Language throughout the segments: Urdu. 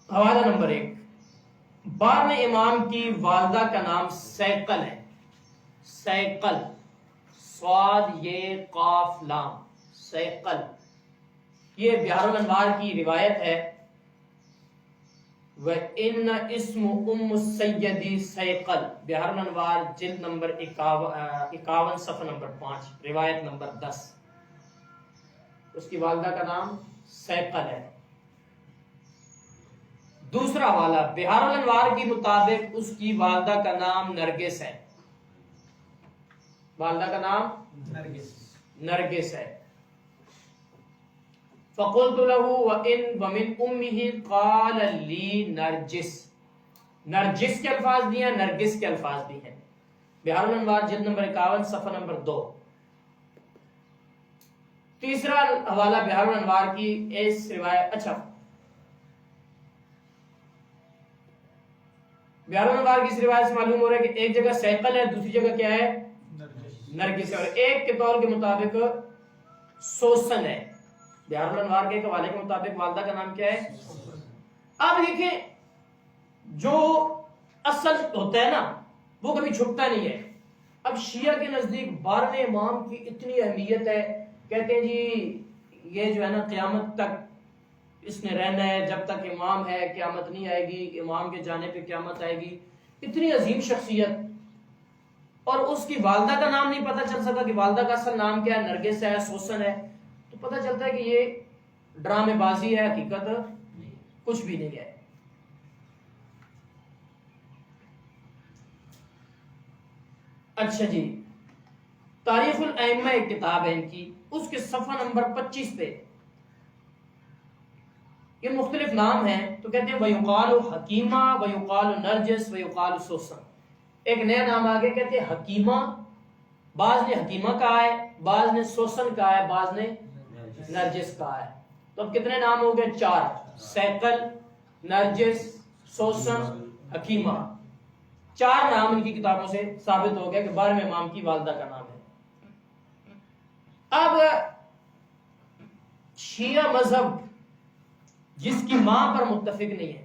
حوالہ نمبر 1، 12ویں امام کی والدہ کا نام سیقل ہے، سیقل، صاد یہ قاف لام، سیقل، یہ بحر الانوار کی روایت ہے۔ وَإِنَّ اسْمُ أُمُّ السَّيِّدِ سیقل، بحر الانوار جلد نمبر 51 صفحہ نمبر 5 روایت نمبر 10، اس کی والدہ کا نام سیقل ہے۔ دوسرا حوالہ بحر الانوار کے مطابق اس کی والدہ کا نام نرگس ہے، والدہ کا نام نرگس ہے۔ فَقُلْتُ لَهُ وَمِنْ أُمِّهِ قَالَ لِي نرجس، نرجس کے الفاظ بھی ہیں، نرگس کے الفاظ بھی ہیں۔ بحر الانوار جلد نمبر 51 صفحہ نمبر 2۔ تیسرا حوالہ بحر الانوار کی اس روایت، اچھا بحر الانوار کی اس روایت سے معلوم ہو رہا ہے کہ ایک جگہ سیقل ہے، دوسری جگہ کیا ہے؟ نرگس ہے، اور ایک کے قول کے مطابق سوسن ہے۔ بحر الانوار کے حوالے کے مطابق والدہ کا نام کیا ہے؟ اب دیکھیں جو اصل ہوتا ہے نا وہ کبھی چھپتا نہیں ہے۔ اب شیعہ کے نزدیک 12ویں امام کی اتنی اہمیت ہے، کہتے ہیں جی یہ جو ہے نا قیامت تک اس نے رہنا ہے، جب تک امام ہے قیامت نہیں آئے گی، امام کے جانے پہ قیامت آئے گی۔ اتنی عظیم شخصیت، اور اس کی والدہ کا نام نہیں پتہ چل سکا کہ والدہ کا اصل نام کیا ہے، نرگس ہے، سوسن ہے، تو پتہ چلتا ہے کہ یہ ڈرامے بازی ہے، حقیقت کچھ بھی نہیں ہے۔ اچھا جی، تاریخ الائمہ ایک کتاب ہے ان کی، اس کے صفحہ نمبر 25 پہ یہ مختلف نام ہیں، تو کہتے ہیں وَيُقَالُ حکیمہ وَيُقَالُ نرجس وَيُقَالُ سوسن، ایک نیا نام آگے، کہتے ہیں حکیمہ، بعض نے حکیمہ کہا ہے، بعض نے سوسن کہا ہے، بعض نے نرجس کہا ہے۔ تو اب کتنے نام ہو گئے؟ 4، سیقل، نرجس، سوسن، حکیمہ، 4 نام ان کی کتابوں سے ثابت ہو گیا کہ 12ویں امام کی والدہ کا نام ہے۔ اب شیعہ مذہب جس کی ماں پر متفق نہیں ہے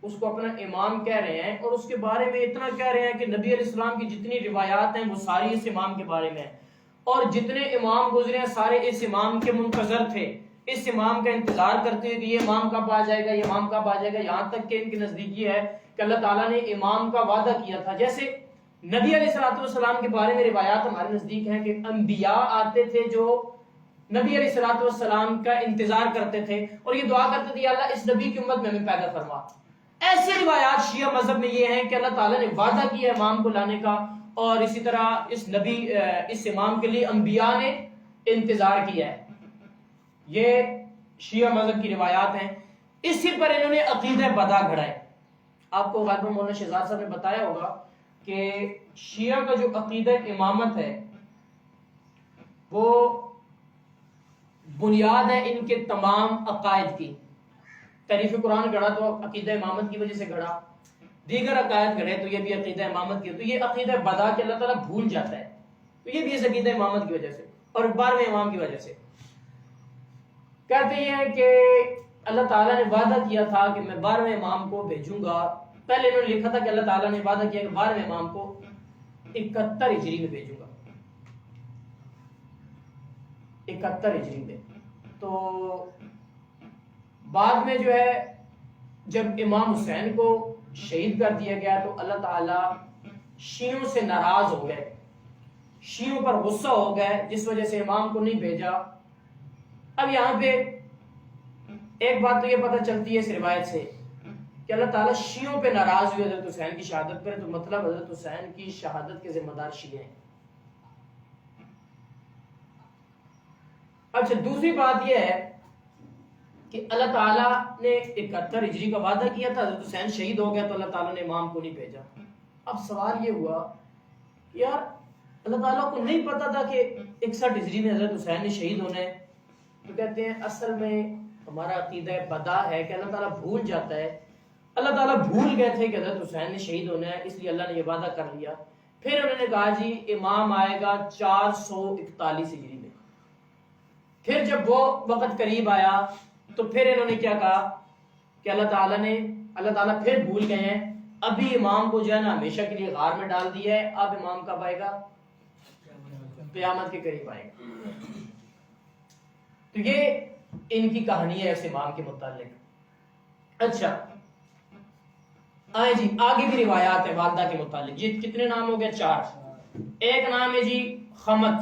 اس کو اپنا امام کہہ رہے ہیں، اور اس کے بارے میں اتنا کہہ رہے ہیں کہ نبی علیہ السلام کی جتنی روایات ہیں وہ ساری اس امام کے بارے میں ہیں، اور جتنے امام گزرے ہیں سارے اس امام کے منتظر تھے، اس امام کا انتظار کرتے ہیں کہ یہ امام کب آ جائے گا، یہ امام کب آ جائے گا، یہاں تک کہ ان کی نزدیکی ہے کہ اللہ تعالیٰ نے امام کا وعدہ کیا تھا۔ جیسے نبی علیہ السلام کے بارے میں روایات ہمارے نزدیک ہیں کہ انبیاء آتے تھے جو نبی علیہ السلام کا انتظار کرتے تھے اور یہ دعا کرتے تھے یا اللہ اس نبی کی امت میں ہمیں پیدا فرما۔ ایسی روایات شیعہ مذہب میں یہ ہیں کہ اللہ تعالیٰ نے وعدہ کیا امام کو لانے کا، اور اسی طرح اس امام کے لیے انبیاء نے انتظار کیا ہے۔ یہ شیعہ مذہب کی روایات ہیں، اسی پر انہوں نے عقیدہ بدا گھڑا ہے۔ آپ کو غالباً مولانا شہزاد صاحب نے بتایا ہوگا کہ شیعہ کا جو عقیدہ امامت ہے وہ بنیاد ہے ان کے تمام عقائد کی۔ تحریف قرآن گھڑا تو عقیدہ امامت کی وجہ سے گھڑا، دیگر عقائد گھڑے تو یہ بھی عقیدہ امامت کی، تو یہ عقیدہ بدا کہ اللہ تعالیٰ بھول جاتا ہے، تو یہ بھی اس عقیدہ امامت کی وجہ سے اور 12ویں امام کی وجہ سے۔ کہتے ہیں کہ اللہ تعالیٰ نے وعدہ کیا تھا کہ میں 12ویں امام کو بھیجوں گا، پہلے انہوں نے لکھا تھا کہ اللہ تعالیٰ نے وعدہ کیا کہ 12ویں امام کو 71 ہجری میں بھیجوں گا، 71 ہجری میں۔ تو بعد میں جو ہے جب امام حسین کو شہید کر دیا گیا تو اللہ تعالیٰ شیعوں سے ناراض ہو گئے، شیعوں پر غصہ ہو گئے، جس وجہ سے امام کو نہیں بھیجا۔ اب یہاں پہ ایک بات تو یہ پتہ چلتی ہے اس روایت سے کہ اللہ تعالیٰ شیعوں پہ ناراض ہوئے حضرت حسین کی شہادت پر، تو مطلب حضرت حسین کی شہادت کے ذمہ دار شیعہ ہیں۔ اچھا، دوسری بات یہ ہے کہ اللہ تعالیٰ نے 71 ہجری کا وعدہ کیا تھا، حضرت حسین شہید ہو گیا تو اللہ تعالیٰ نے امام کو نہیں بھیجا۔ اب سوال یہ ہوا یار اللہ تعالیٰ کو نہیں پتا تھا کہ 61 ہجری میں حضرت حسین نے شہید ہونا ہے؟ تو کہتے ہیں اصل میں ہمارا عقیدہ بدا ہے کہ اللہ تعالیٰ بھول جاتا ہے، اللہ تعالیٰ بھول گئے تھے کہ حضرت حسین نے شہید ہونا ہے، اس لیے اللہ نے یہ وعدہ کر لیا۔ پھر انہوں نے کہا جی امام آئے گا 441 ہجری میں۔ پھر جب وہ وقت قریب آیا تو پھر انہوں نے کیا کہا کہ اللہ تعالیٰ پھر بھول گئے ہیں، ابھی امام کو جو ہے نا ہمیشہ کے لیے غار میں ڈال دیا ہے، اب امام کب آئے گا؟ قیامت کے قریب آئے گا۔ تو یہ ان کی کہانی ہے اس امام کے متعلق۔ اچھا آئے جی، آگے بھی روایات ہیں والدہ کے متعلق۔ جی کتنے نام ہو گئے؟ 4۔ ایک نام ہے جی خمت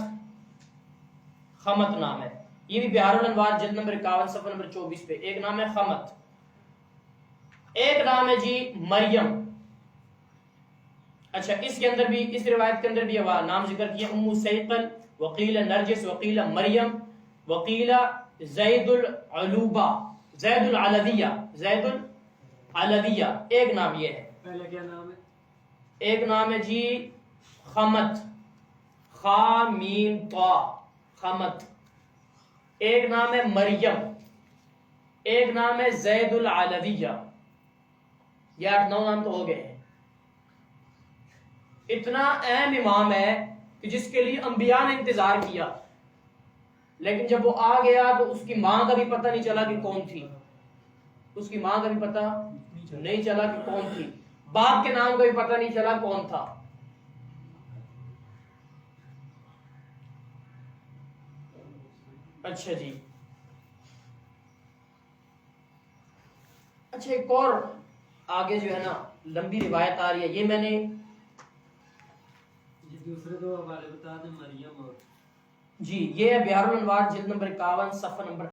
نام ہے، یہ بھی بہار الانوار جلد نمبر 51 صفحہ نمبر 24 پہ۔ ایک نام ہے خمت، ایک نام ہے جی مریم۔ اچھا اس کے اندر بھی، اس روایت کے اندر بھی نام ذکر کیا، ام سیقل، وقیل نرجس، وقیل مریم، وقیل زید العلویہ، ایک نام یہ ہے۔ پہلے کیا نام ہے؟ ایک نام ہے جی خمت، خا میم طا، خمت۔ ایک نام ہے مریم، ایک نام ہے زید العلویہ۔ یہ 8-9 نام تو ہو گئے ہیں۔ اتنا اہم امام ہے کہ جس کے لیے انبیاء نے انتظار کیا، لیکن جب وہ آ گیا تو اس کی ماں کا بھی پتہ نہیں چلا کہ کون تھی، اس کی ماں کا بھی پتہ نہیں چلا کہ کون تھی، باپ کے نام کا بھی پتہ نہیں چلا کون تھا۔ اچھا جی، اچھا ایک اور آگے جو ہے نا لمبی روایت آ رہی ہے، یہ میں نے دوسرے دو حوالے بتا دیں، مریم اور جی یہ ہے بہار الانوار جلد نمبر 51 صفحہ نمبر